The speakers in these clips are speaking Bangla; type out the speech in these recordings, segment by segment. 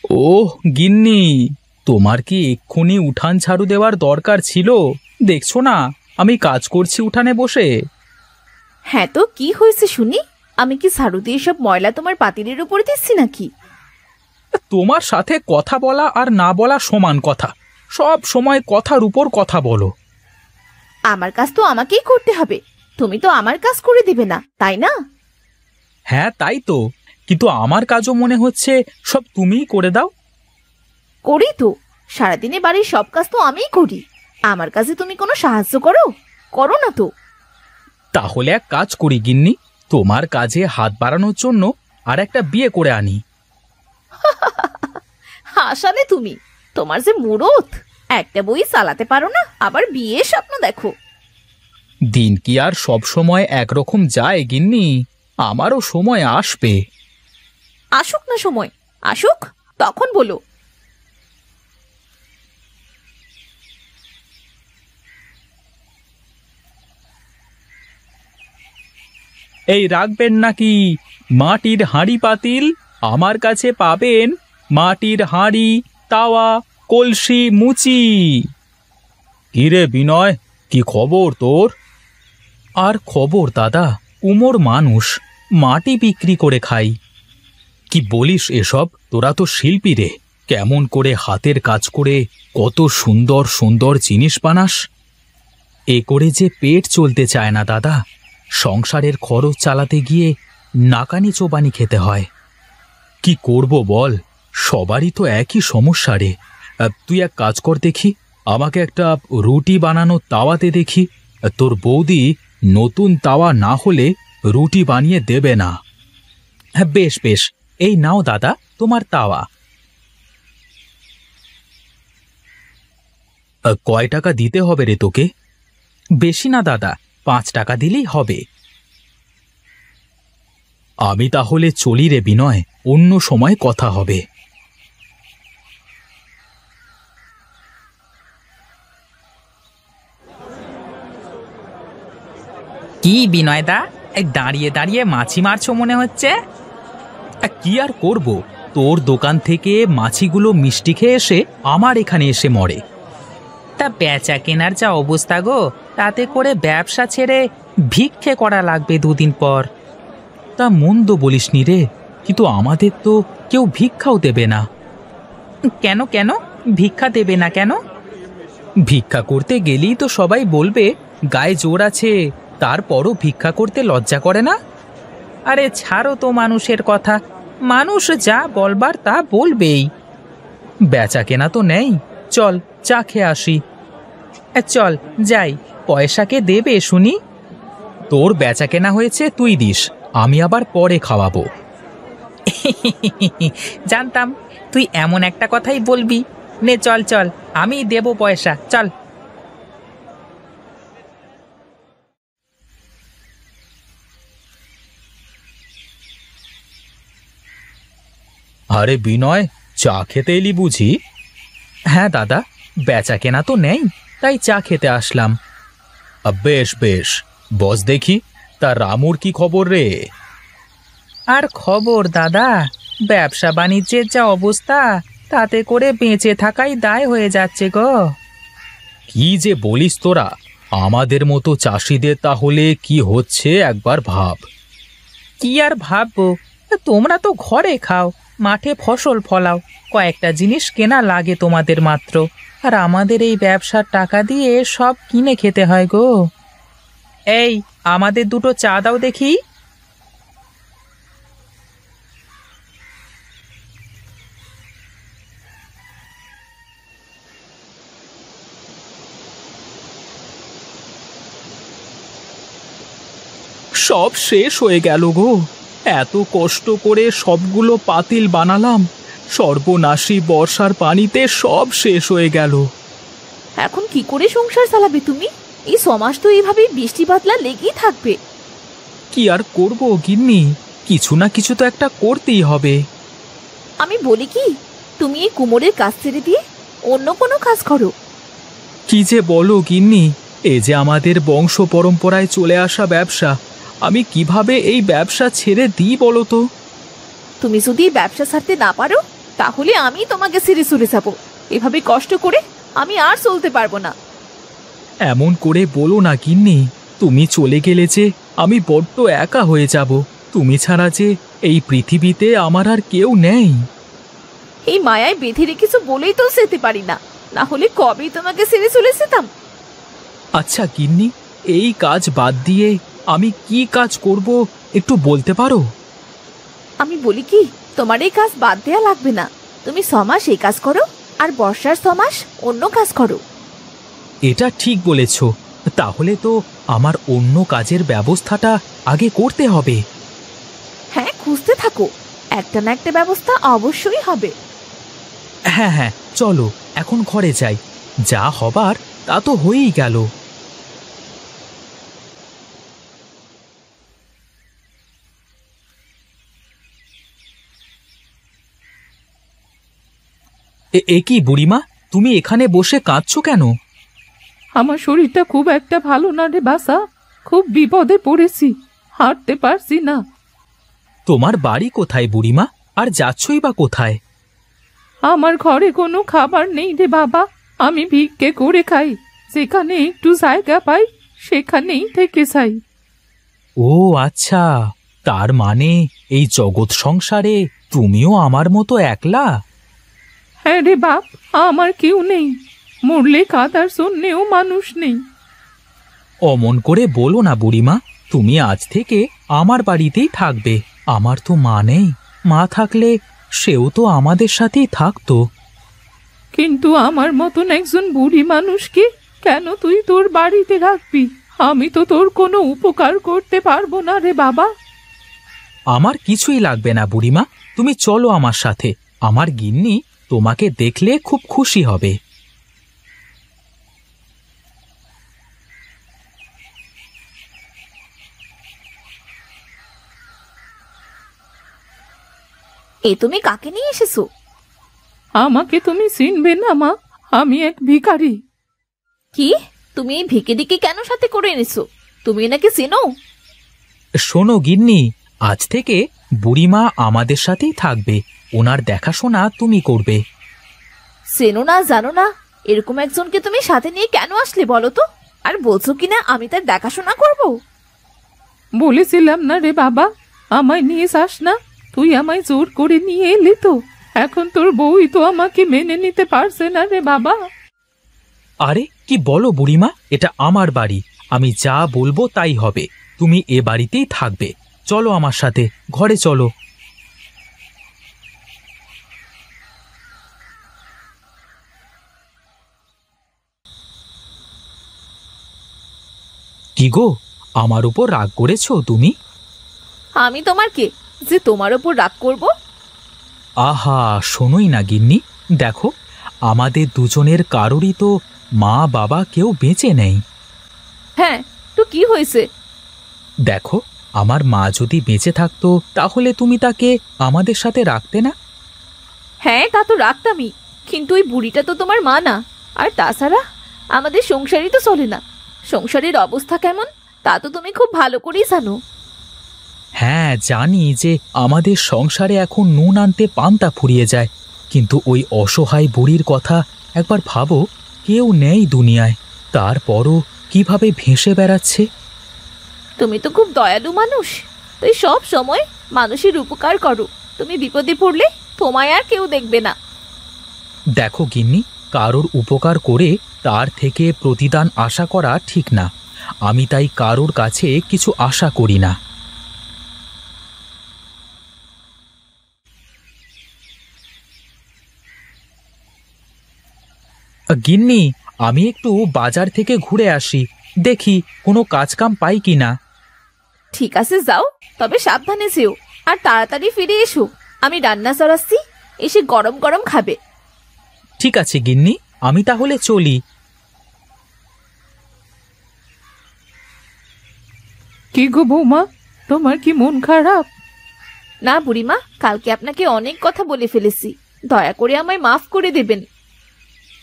ওহ গিন্নি, তোমার কি এক্ষুনি উঠান ঝাড়ু দেওয়ার দরকার ছিল? দেখছো না আমি কাজ করছি উঠানে বসে। হ্যাঁ তো কি হয়েছে শুনি? আমি কি ঝাড়ু দিয়ে সব ময়লা তোমার পাতিলের উপরে দিচ্ছি নাকি? তোমার সাথে কথা বলা আর না বলা সমান কথা, সব সময় কথার উপর কথা বলো। আমার কাজ তো আমাকেই করতে হবে, তুমি তো আমার কাজ করে দিবে না, তাই না? হ্যাঁ তাই তো, কিন্তু আমার কাজও মনে হচ্ছে সব তুমিই করে দাও। করি তো, সারাদিনে বাড়ির সব কাজ তো আমিই করি। আমার কাজে তুমি কোনো সাহায্য করো? করো না তো। তাহলে এক কাজ করি গিন্নি, তোমার কাজে হাত বাড়ানোর জন্য আর একটা বিয়ে করে আনি। হাসালে তুমি, তোমার যে মুরত, একটা বই চালাতে পারো না, আবার বিয়ে স্বপ্ন দেখো। দিন কি আর সব সময় একরকম যায় গিন্নি? আমারও সময় আসবে। আসুক না সময়, আসুক তখন বলো। এই রাখবেন নাকি মাটির হাঁড়ি পাতিল? আমার কাছে পাবেন মাটির হাঁড়ি, তাওয়া, কলসি, মুচি। কিরে বিনয়, কি খবর তোর? আর খবর দাদা, উমর মানুষ, মাটি বিক্রি করে খাই। কি বলিস এসব? তোরা তো শিল্পী রে, কেমন করে হাতের কাজ করে কত সুন্দর সুন্দর জিনিস বানাস। এ করে যে পেট চলতে চায় না দাদা, সংসারের খরচ চালাতে গিয়ে নাকানি চোবানি খেতে হয়। কি করব বল, সবারই তো একই সমস্যা রে। তুই এক কাজ কর দেখি, আমাকে একটা রুটি বানানো তাওয়াতে দেখি। তোর বৌদি নতুন তাওয়া না হলে রুটি বানিয়ে দেবে না। হ্যাঁ বেশ বেশ, এই নাও দাদা তোমার তাওয়া। কয় টাকা দিতে হবে রে তোকে? বেশি না দাদা, 5 টাকা দিলেই হবে। আমি তাহলে চলি রে বিনয়, অন্য সময় কথা হবে। কি বিনয়দা, দাঁড়িয়ে দাঁড়িয়ে মাছি মারছো মনে হচ্ছে? কি আর করব, তোর দোকান থেকে মাছিগুলো মিষ্টি খেয়ে এসে আমার এখানে এসে মরে। তা বেচা কেনার যা অবস্থা গো, তাতে করে ব্যবসা ছেড়ে ভিক্ষে করা লাগবে 2 দিন পর। তা মন্দ বলিসনি রে, কিন্তু আমাদের তো কেউ ভিক্ষাও দেবে না। কেন কেন ভিক্ষা দেবে না কেন? ভিক্ষা করতে গেলেই তো সবাই বলবে গায়ে জোর আছে, তারপরও ভিক্ষা করতে লজ্জা করে না। আরে ছাড়ো তো মানুষের কথা, মানুষ যা বলবার তা বলবেই। বেচা কেনা তো নেই, চল চা খেয়ে আসি। চল যাই, পয়সাকে দেবে শুনি। তোর বেচা কেনা হয়েছে তুই দিস, আমি আবার পরে খাওয়াবো। জানতাম তুই এমন একটা কথাই বলবি। নে চল চল, আমি দেব পয়সা, চল। আরে বিনয়, চা খেতে এলি বুঝি? হ্যাঁ দাদা, বেচা কেনা তো নেই, তাই চা খেতে আসলাম। বেশ বেশ, বস দেখি, তা রামুর কি খবর রে? আর খবর দাদা, ব্যবসা বাণিজ্যের যা অবস্থা, তাতে করে বেঁচে থাকাই দায় হয়ে যাচ্ছে গো। কি যে বলিস তোরা, আমাদের মতো চাষিদের তাহলে কি হচ্ছে একবার ভাব। কি আর ভাববো, তোমরা তো ঘরে খাও, মাঠে ফসল ফলাও, কয়েকটা জিনিস কেনা লাগে তোমাদের মাত্র, আর আমাদের এই ব্যবসার টাকা দিয়ে সব কিনে খেতে হয় গো। এই আমাদের 2টো চা দাও দেখি। সব শেষ হয়ে গেল গো, এত কষ্ট করে সবগুলো পাতিল বানালাম, সর্বনাশী বর্ষার পানিতে সব শেষ হয়ে গেল। এখন কি করে সংসার চালাবে তুমি? এই সমাজ তো এইভাবেই বৃষ্টি বাদলা লেগেই থাকবে। কি আর করব গিন্নি, কিছু না কিছু তো একটা করতেই হবে। আমি বলি কি, তুমি এই কুমোরের কাজ ছেড়ে দিয়ে অন্য কোনো কাজ করো। কি যে বলো গিন্নি, এ যে আমাদের বংশ পরম্পরায় চলে আসা ব্যবসা, আমি কিভাবে এই ব্যবসা ছেড়ে দিই বলো তো? তুমি যদি ব্যবসা ছাড়তে না পারো, তাহলে আমি তোমাকে ছেড়ে চলে যাবো। এভাবে কষ্ট করে আমি আর চলতে পারবো না। এমন করে বলো না গিন্নি, তুমি চলে গেলে যে আমি বড্ড একা হয়ে যাব। তুমি ছাড়া যে এই পৃথিবীতে আমার আর কেউ নেই। এই মায়ায় বেঁধে রেখেছো বলেই তো যেতে পারি না, না হলে কবেই তোমাকে ছেড়ে চলে যেতাম। আচ্ছা গিন্নি, এই কাজ বাদ দিয়ে আমি কি কাজ করব একটু বলতে পারো? আমি বলি কি, তোমার এই কাজ বাদ দেয়া লাগবে না। তুমি 6 মাস এই কাজ করো, আর বর্ষার 6 মাস অন্য কাজ করো। এটা ঠিক বলেছ। তাহলে তো আমার অন্য কাজের ব্যবস্থাটা আগে করতে হবে। হ্যাঁ, খুঁজতে থাকো, একটা না একটা ব্যবস্থা অবশ্যই হবে। হ্যাঁ হ্যাঁ, চলো এখন ঘরে যাই। যা হবার তা তো হয়েই গেল। এ কি বুড়িমা, তুমি এখানে বসে কাঁদছো কেন? আমার শরীরটা খুব একটা ভালো না রে বাসা, খুব বিপদে পড়েছি, হাঁটতে পারছি না। তোমার বাড়ি কোথায় বুড়িমা, আর যাচ্ছই বা কোথায়? আমার ঘরে কোনো খাবার নেই রে বাবা, আমি ভিক্ষে করে খাই, যেখানে একটু জায়গা পাই সেখানেই থেকে যাই। ও আচ্ছা, তার মানে এই জগৎ সংসারে তুমিও আমার মতো একলা? হ্যাঁ রে বাপ, আমার কেউ নেই, মরলে কাদার জন্যেও মানুষ নেই। অমন করে বলো না বুড়িমা, তুমি আজ থেকে আমার বাড়িতেই থাকবে। আমার তো মা নেই, মা থাকলে সেও তো আমাদের সাথেই থাকতো। কিন্তু আমার মতন একজন বুড়ি মানুষকে কেন তুই তোর বাড়িতে রাখবি? আমি তো তোর কোনো উপকার করতে পারবো না রে বাবা। আমার কিছুই লাগবে না বুড়িমা, তুমি চলো আমার সাথে। আমার গিন্নি তোমাকে দেখলে খুব খুশি হবে। এ তুমি কাকে নিয়ে এসেছো? আমাকে তুমি চিনবে না মা, আমি এক ভিখারি। কি, তুমি এই ভিকিরিকে কেন সাথে করে এনেছো? তুমি এনাকে চেনো? শোনো গিন্নি, আজ থেকে বুড়িমা আমাদের সাথেই থাকবে। ওনার দেখাশোনা তুমি করবে। চেনো না জানো না, এরকম একজনকে তুমি সাথে নিয়ে কেন আসলে বলো তো? আর বলছো কিনা আমি তার দেখাশোনা করব? বলেছিলাম না রে বাবা, আমায় নিয়ে যাস না। তুই আমায় জোর করে নিয়ে এলি তো, এখন তোর বউই তো আমাকে মেনে নিতে পারছে না রে বাবা। আরে কি বলো বুড়িমা, এটা আমার বাড়ি, আমি যা বলবো তাই হবে। তুমি এ বাড়িতেই থাকবে। চলো আমার সাথে, ঘরে চলো। কি গো, আমার উপর রাগ করেছো তুমি? আমি তোমার কে যে তোমার ওপর রাগ করব? আহা, শোনোই না গিন্নি, দেখো আমাদের দুজনের কারোরই তো মা বাবা কেউ বেঁচে নেই। হ্যাঁ, তো কি হয়েছে? দেখো, আমার মা যদি বেঁচে থাকতো তাহলে তুমি তাকে আমাদের সাথে রাখতে না? হ্যাঁ, তা তো রাখতামই, কিন্তু ওই বুড়িটা তো তোমার মা না। আর তাছাড়া আমাদের সংসারই তো চলে না। সংসারের অবস্থা কেমন তা তো তুমি খুব ভালো করেই জানো। হ্যাঁ জানি যে আমাদের সংসারে এখন নুন আনতে পান্তা ফুরিয়ে যায়, কিন্তু ওই অসহায় বুড়ির কথা একবার ভাবো। কেউ নেই দুনিয়ায়, তারপরও কিভাবে ভেসে বেড়াচ্ছে। তুমি তো খুব দয়ালু মানুষ, তাই সব সময় মানুষের উপকার করো। তুমি বিপদে পড়লে তোমায় আর কেউ দেখবে না। দেখো গিন্নি, কারোর উপকার করে তার থেকে প্রতিদান আশা করা ঠিক না। আমি তাই কারোর কাছে কিছু আশা করি না। গিন্নি, আমি একটু বাজার থেকে ঘুরে আসি, দেখি কোনো কাজ কাম পাই কিনা। ঠিক আছে, যাও, তবে সাবধানে যেও আর তাড়াতাড়ি ফিরে এসো। আমি রান্না চড়াচ্ছি, এসে গরম গরম খাবে। ঠিক আছে গিন্নি, আমি তাহলে চলি। কি গো বৌমা, তোমার কি মন খারাপ? না বুড়িমা, কালকে আপনাকে অনেক কথা বলে ফেলেছি, দয়া করে আমায় মাফ করে দেবেন।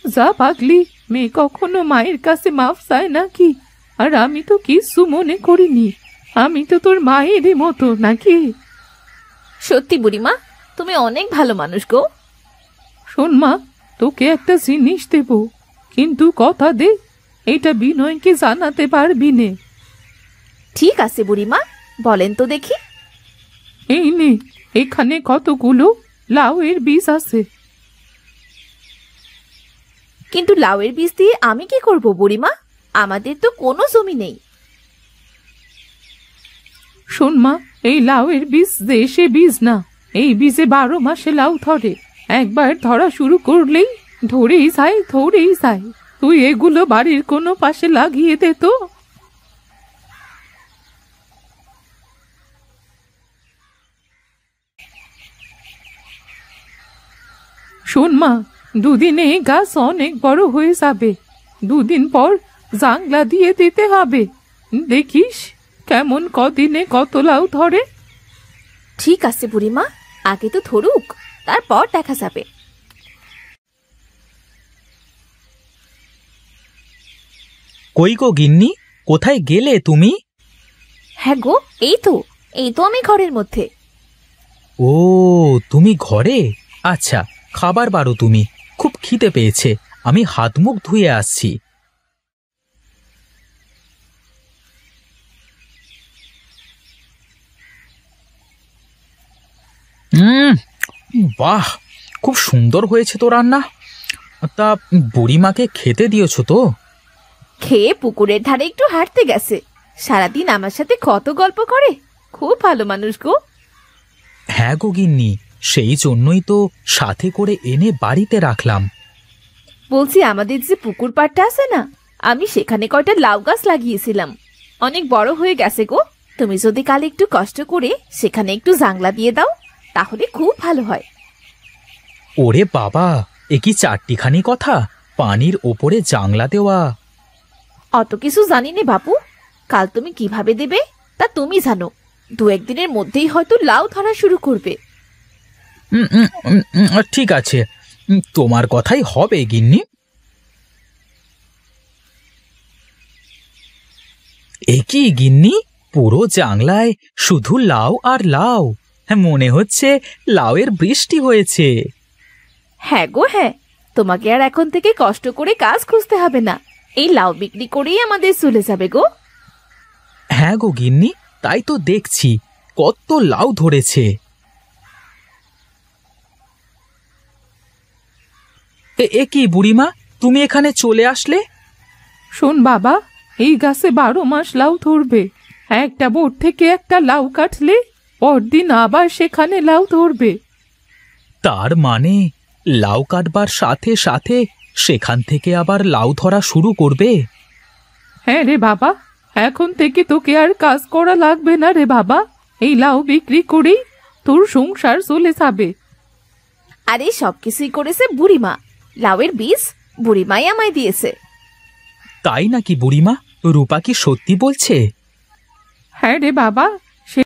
যা পাগলি, মেয়ে কখনো মায়ের কাছে মাফ চায় নাকি? আর আমি তো কিছু মনে করিনি, আমি তো তোর মায়েরই মতো নাকি? সত্যি বুড়িমা, তুমি অনেক ভালো মানুষ গো। শোন মা, তোকে একটা জিনিস দেব, কিন্তু কথা দে এটা বিনয়কে জানাতে পারবি নে। ঠিক আছে বুড়িমা, বলেন তো দেখি। এই নে, এখানে কতগুলো লাউয়ের বীজ আছে। কিন্তু লাউয়ের বীজ দিয়ে আমি কি করব বুড়িমা? আমাদের তো কোনো জমি নেই। শোন মা, এই লাউয়ের বীজ দেশে বীজ না, এই বীজে 12 মাসে লাউ ধরে। একবার ধরা শুরু করলেই ধরেই যায়। তুই এগুলো বাড়ির কোনো পাশে লাগিয়ে দে তো। শোন মা, দুদিনে এই গাছ অনেক বড় হয়ে যাবে। 2 দিন পর জাংলা দিয়ে দিতে হবে। দেখিস কেমন কদিনে কত লাউ ধরে। ঠিক আছে বুড়িমা, আগে তো ধরুক, তারপর দেখা যাবে। কই গো গিন্নি, কোথায় গেলে তুমি? হ্যাঁ গো, এই তো আমি ঘরের মধ্যে। ও, তুমি ঘরে? আচ্ছা, খাবার বারো তুমি, খুব খিদে পেয়েছে। আমি হাত মুখ ধুয়ে আসছি। বাহ, খুব সুন্দর হয়েছে তো রান্না। তা বুড়িমাকে খেতে দিয়েছো তো? খেয়ে পুকুরের ধারে একটু হাঁটতে গেছে। সারাদিন আমার সাথে কত গল্প করে, খুব ভালো মানুষ গো। হ্যাঁ গো গিন্নি, সেই জন্যই তো সাথে করে এনে বাড়িতে রাখলাম। বলছি, আমাদের যে পুকুর পাড়টা আছে না, আমি সেখানে কয়টা লাউ গাছ লাগিয়েছিলাম, অনেক বড় হয়ে গেছে গো। তুমি যদি কাল একটু কষ্ট করে সেখানে একটু জাংলা দিয়ে দাও, তাহলে খুব ভালো হয়। ওরে বাবা, এ কি চারটিখানি কথা, পানির ওপরে জাংলা দেওয়া! অত কিছু জানি নে বাপু, কাল তুমি কিভাবে দেবে তা তুমি জানো। 2-1 দিনের মধ্যেই হয়তো লাউ ধরা শুরু করবে। ঠিক আছে, তোমার কথাই হবে গিন্নি। এ কি গিন্নি, পুরো জাংলায় শুধু লাউ আর লাউ! মনে হচ্ছে লাউয়ের বৃষ্টি হয়েছে। হ্যাঁ গো হ্যাঁ, তোমাকে আর এখন থেকে কষ্ট করে কাজ খুঁজতে হবে না, এই লাউ বিক্রি করেই আমাদের চলে যাবে গো। হ্যাঁ গো গিন্নি, তাই তো দেখছি কত লাউ ধরেছে। এ কি বুড়িমা, তুমি এখানে চলে আসলে? শোন বাবা, এই গাছে 12 মাস লাউ ধরবে। একটা বোট থেকে একটা লাউ কাটলে পরদিন আবার সেখানে লাউ ধরবে। তার মানে লাউ কাটবার সাথে সাথে সেখান থেকে আবার লাউ ধরা শুরু করবে? হ্যাঁ রে বাবা, এখন থেকে তোকে আর কাজ করা লাগবে না রে বাবা। এই লাউ বিক্রি করেই তোর সংসার চলে যাবে। আরে সবকিছুই করেছে বুড়িমা, লাউয়ের বীজ বুড়িমাই আমায় দিয়েছে। তাই নাকি বুড়িমা? রূপা কি সত্যি বলছে? হ্যাঁ রে বাবা, সে